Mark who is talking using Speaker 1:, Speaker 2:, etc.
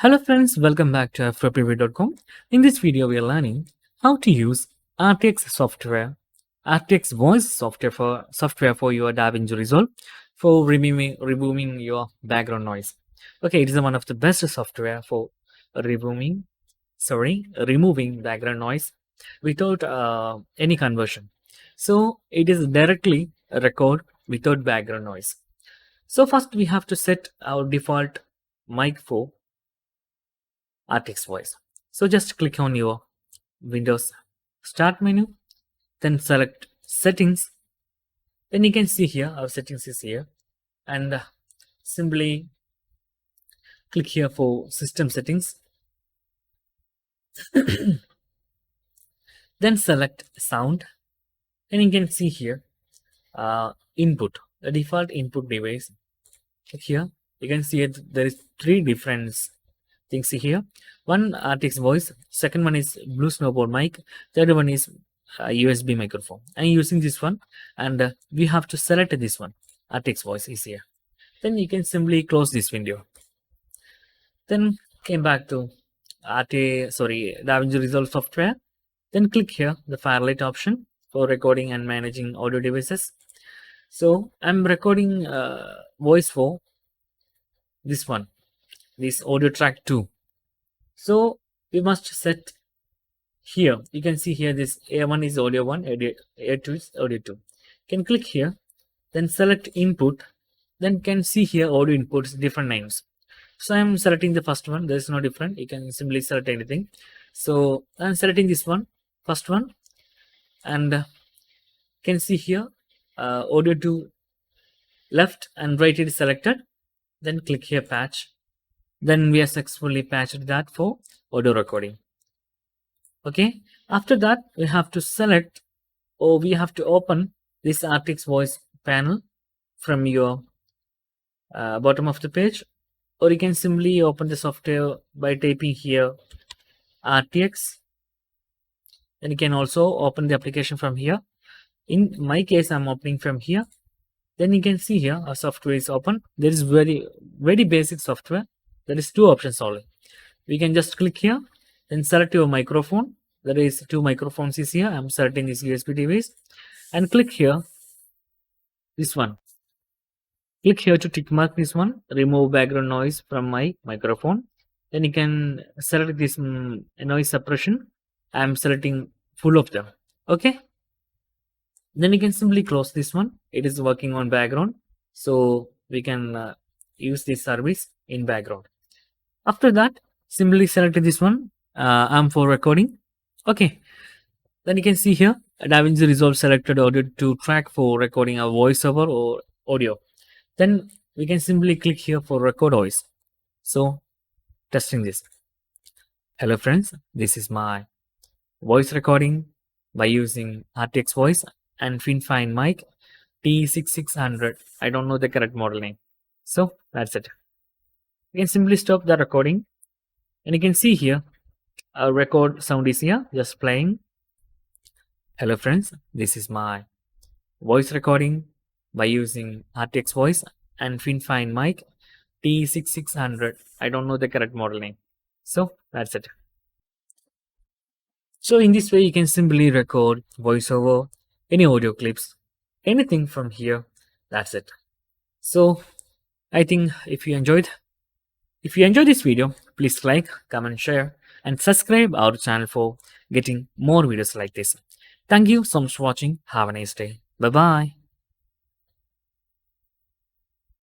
Speaker 1: Hello friends, welcome back to Ftopreview.com. In this video, we are learning how to use RTX software, RTX voice software for your Davinci Resolve for removing your background noise. Okay, it is one of the best software for removing background noise without any conversion. So it is directly record without background noise. So first we have to set our default mic for RTX voice. So just click on your Windows Start menu, then select Settings. Then you can see here our settings is here, and simply click here for System Settings. Then select Sound, and you can see here Input, the default input device. Click here. You can see it. There is three different things here. One RTX voice, second one is blue snowboard mic, third one is USB microphone. I'm using this one, and we have to select this one. RTX voice is here. Then you can simply close this window. Then came back to Davinci Resolve software. Then click here the Firelight option for recording and managing audio devices. So I'm recording voice for this one, this audio track 2. So we must set here. You can see here this A1 is audio 1, A2 is audio 2. Can click here, then select input, then can see here audio inputs different names. So I'm selecting the first one. There is no different. You can simply select anything. So I'm selecting this one, first one, and can see here audio 2 left and right is selected. Then click here patch. Then we have successfully patched that for audio recording. Okay, after that we have to select, or we have to open this RTX voice panel from your bottom of the page, or you can simply open the software by typing here RTX. Then you can also open the application from here. In my case, I'm opening from here. Then you can see here our software is open. There is very basic software. There is two options only. We can just click here, then select your microphone. There is two microphones is here. I'm selecting this USB device, and click here this one. Click here to tick mark this one, remove background noise from my microphone. Then you can select this noise suppression. I'm selecting full of them. Okay. Then you can simply close this one. It is working on background, so we can use this service in background. After that, simply select this one. I'm for recording. Okay. Then you can see here Davinci Resolve selected audio to track for recording a voiceover or audio. Then we can simply click here for record voice. So testing this. Hello friends, this is my voice recording by using RTX voice and Fine mic T6600. I don't know the correct model name. So that's it. You can simply stop the recording, and you can see here our record sound is here, just playing. Hello friends, this is my voice recording by using RTX voice and Fine mic T6600. I don't know the correct model name. So that's it. So in this way, you can simply record voiceover, any audio clips, anything from here. That's it. So I think if you enjoyed this video, please like, comment, share, and subscribe our channel for getting more videos like this. Thank you so much for watching. Have a nice day. Bye bye.